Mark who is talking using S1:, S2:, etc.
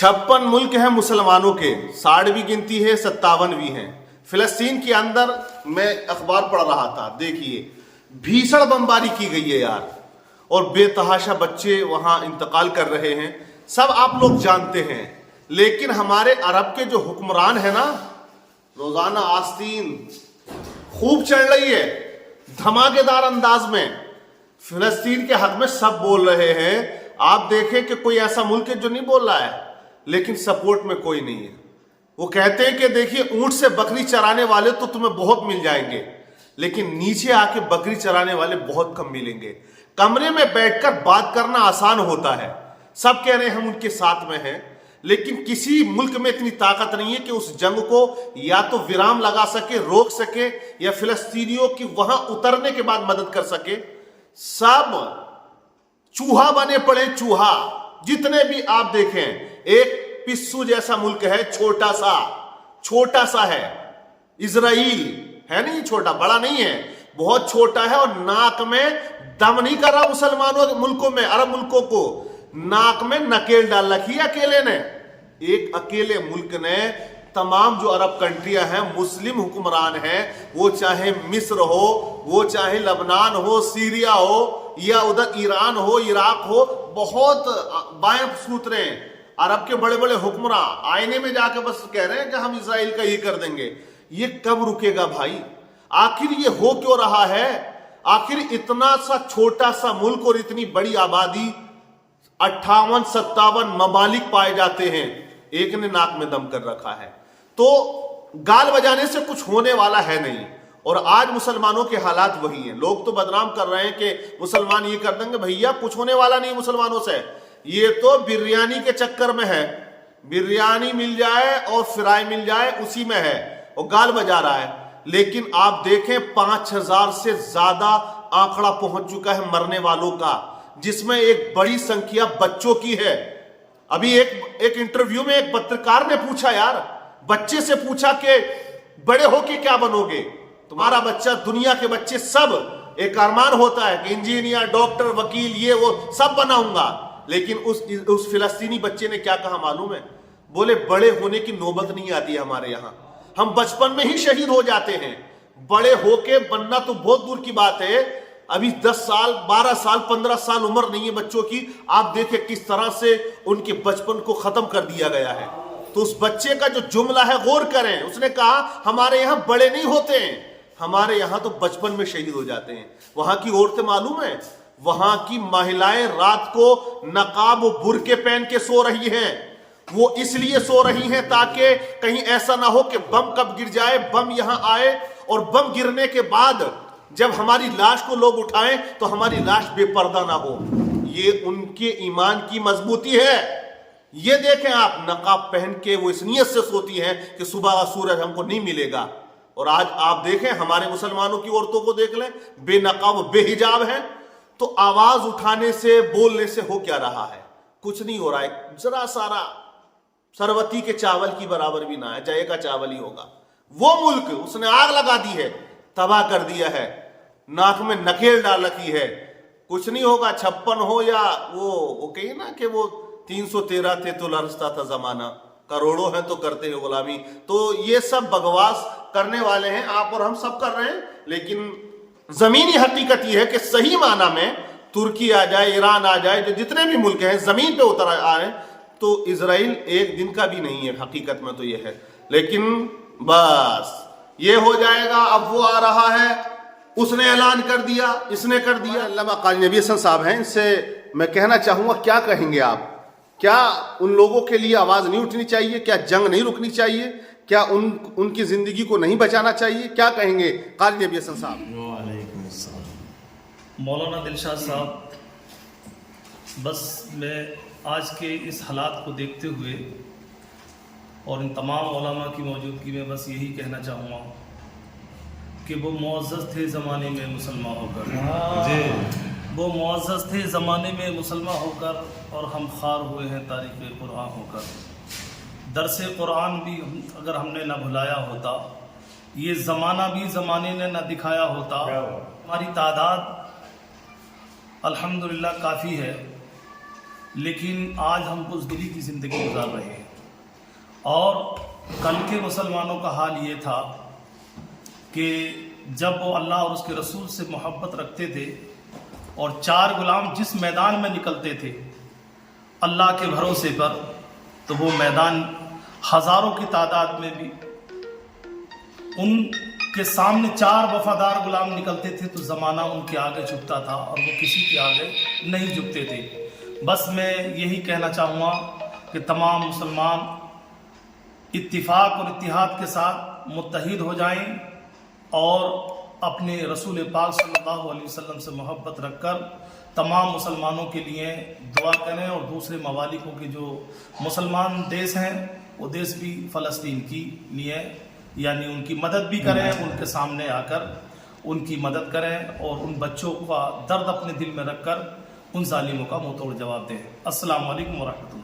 S1: 56 मुल्क हैं मुसलमानों के, 60 भी गिनती है, 57 भी हैं। फिलिस्तीन के अंदर मैं अखबार पढ़ रहा था, देखिए भीषण बमबारी की गई है यार, और बेतहाशा बच्चे वहां इंतकाल कर रहे हैं, सब आप लोग जानते हैं। लेकिन हमारे अरब के जो हुक्मरान है ना, रोजाना आस्तीन खूब चढ़ रही है धमाकेदार अंदाज में, फिलिस्तीन के हक में सब बोल रहे हैं। आप देखें कि कोई ऐसा मुल्क है जो नहीं बोल रहा है, लेकिन सपोर्ट में कोई नहीं है। वो कहते हैं कि देखिए ऊंट से बकरी चराने वाले तो तुम्हें बहुत मिल जाएंगे, लेकिन नीचे आके बकरी चराने वाले बहुत कम मिलेंगे। कमरे में बैठकर बात करना आसान होता है, सब कह रहे हैं हम उनके साथ में हैं, लेकिन किसी मुल्क में इतनी ताकत नहीं है कि उस जंग को या तो विराम लगा सके, रोक सके, या फिलिस्तीनियों की वहां उतरने के बाद मदद कर सके। सब चूहा बने पड़े, चूहा। जितने भी आप देखें, एक पिस्सू जैसा मुल्क है, छोटा सा है इजराइल, है नहीं, छोटा बड़ा नहीं है, बहुत छोटा है, और नाक में दम नहीं कर रहा मुसलमानों मुल्कों में, अरब मुल्कों को नाक में नकेल डाल रखी है अकेले ने। एक अकेले मुल्क ने तमाम जो अरब कंट्रियां हैं, मुस्लिम हुक्मरान हैं, वो चाहे मिस्र हो, वो चाहे लबनान हो, सीरिया हो, या उधर ईरान हो, इराक हो, बहुत बाएं सूत रहे हैं। अरब के बड़े बड़े हुक्मरान आईने में जाकर बस कह रहे हैं कि हम इजराइल का ये कर देंगे। ये कब रुकेगा भाई? आखिर ये हो क्यों रहा है? आखिर इतना सा छोटा सा मुल्क और इतनी बड़ी आबादी, 58-57 ममालिक पाए जाते हैं, एक ने नाक में दम कर रखा है। तो गाल बजाने से कुछ होने वाला है नहीं। और आज मुसलमानों के हालात वही हैं। लोग तो बदनाम कर रहे हैं कि मुसलमान ये कर देंगे, भैया कुछ होने वाला नहीं मुसलमानों से। ये तो बिरयानी के चक्कर में है, बिरयानी मिल जाए और फ्राई मिल जाए उसी में है, और गाल बजा रहा है। लेकिन आप देखें 5000 से ज्यादा आंकड़ा पहुंच चुका है मरने वालों का, जिसमें एक बड़ी संख्या बच्चों की है। अभी एक इंटरव्यू में एक पत्रकार ने पूछा, यार बच्चे से पूछा कि बड़े होके क्या बनोगे? तुम्हारा बच्चा, दुनिया के बच्चे सब एक अरमान होता है कि इंजीनियर, डॉक्टर, वकील, ये वो सब बनाऊंगा। लेकिन उस फिलिस्तीनी बच्चे ने क्या कहा मालूम है? बोले बड़े होने की नौबत नहीं आती है हमारे यहां, हम बचपन में ही शहीद हो जाते हैं। बड़े होके बनना तो बहुत दूर की बात है। अभी 10 साल, 12 साल, 15 साल उम्र नहीं है बच्चों की। आप देखें किस तरह से उनके बचपन को खत्म कर दिया गया है। तो उस बच्चे का जो जुमला है गौर करें, उसने कहा हमारे यहां बड़े नहीं होते हैं, हमारे यहां तो बचपन में शहीद हो जाते हैं। वहां की औरतें मालूम है, वहां की महिलाएं रात को नकाब और बुर्के पहन के सो रही हैं। वो इसलिए सो रही हैं ताकि कहीं ऐसा ना हो कि बम कब गिर जाए, बम यहां आए, और बम गिरने के बाद जब हमारी लाश को लोग उठाएं तो हमारी लाश बेपर्दा ना हो। ये उनके ईमान की मजबूती है। ये देखें आप, नकाब पहन के वो इस नियत से सोती हैं कि सुबह का सूरज हमको नहीं मिलेगा। और आज आप देखें हमारे मुसलमानों की औरतों को देख लें, बेनकाब बेहिजाब हैं। तो आवाज उठाने से, बोलने से हो क्या रहा है? कुछ नहीं हो रहा है। जरा सारा सरवती के चावल की बराबर भी ना है, जय का चावल ही होगा। वो मुल्क उसने आग लगा दी है, तबाह कर दिया है, नाक में नकेल डाल रखी है। कुछ नहीं होगा, 56 हो या वो कही ना कि वो 313 थे तो लरसता था जमाना, करोड़ों हैं तो करते हैं गुलामी। तो ये सब बकवास करने वाले हैं, आप और हम सब कर रहे हैं। लेकिन जमीनी हकीकत यह है कि सही माना में तुर्की आ जाए, ईरान आ जाए, जो जितने भी मुल्क हैं जमीन पे उतर आए, तो इजराइल एक दिन का भी नहीं है हकीकत में, तो यह है। लेकिन बस ये हो जाएगा, अब वो आ रहा है, उसने ऐलान कर दिया, इसने कर दिया। अल्लामा काजी नबी हसन साहब हैं, इनसे मैं कहना चाहूंगा, क्या कहेंगे आप? क्या उन लोगों के लिए आवाज नहीं उठनी चाहिए? क्या जंग नहीं रुकनी चाहिए? क्या उनकी जिंदगी को नहीं बचाना चाहिए? क्या कहेंगे काजी नबी हसन साहब?
S2: मौलाना दिलशाद साहब, बस मैं आज के इस हालात को देखते हुए और इन तमाम उलमा की मौजूदगी में बस यही कहना चाहूँगा कि वो मुअज़्ज़ज़ थे ज़माने में मुसलमान होकर, वो मुअज़्ज़ज़ थे ज़माने में मुसलमान होकर, और हम खार हुए हैं तारीख़ कुरान होकर। दरस कुरान भी अगर हमने न भुलाया होता, ये ज़माना भी ज़माने ने न दिखाया होता। हमारी तादाद अल्हम्दुलिल्लाह काफ़ी है, لیکن آج ہم بزدلی کی زندگی گزار رہے ہیں. اور کل کے مسلمانوں کا حال یہ تھا کہ جب وہ اللہ اور اس کے رسول سے محبت رکھتے تھے اور 4 غلام جس میدان میں نکلتے تھے اللہ کے بھروسے پر، تو وہ میدان ہزاروں کی تعداد میں بھی ان کے سامنے 4 وفادار غلام نکلتے تھے تو زمانہ ان کے آگے جھکتا تھا اور وہ کسی کے آگے نہیں جھکتے تھے. بس میں یہی کہنا چاہوں گا کہ تمام مسلمان اتفاق اور اتحاد کے ساتھ متحد ہو جائیں اور اپنے رسول پاک صلی اللہ علیہ وسلم سے محبت رکھ کر تمام مسلمانوں کے لیے دعا کریں، اور دوسرے ممالکوں کے جو مسلمان دیش ہیں وہ دیش بھی فلسطین کی لیے یعنی ان کی مدد بھی کریں، ان کے سامنے آ کر ان کی مدد کریں اور ان بچوں کا درد اپنے دل میں رکھ کر ان ظالموں کا منہ توڑ جواب دیں. السلام علیکم ورحمۃ اللہ.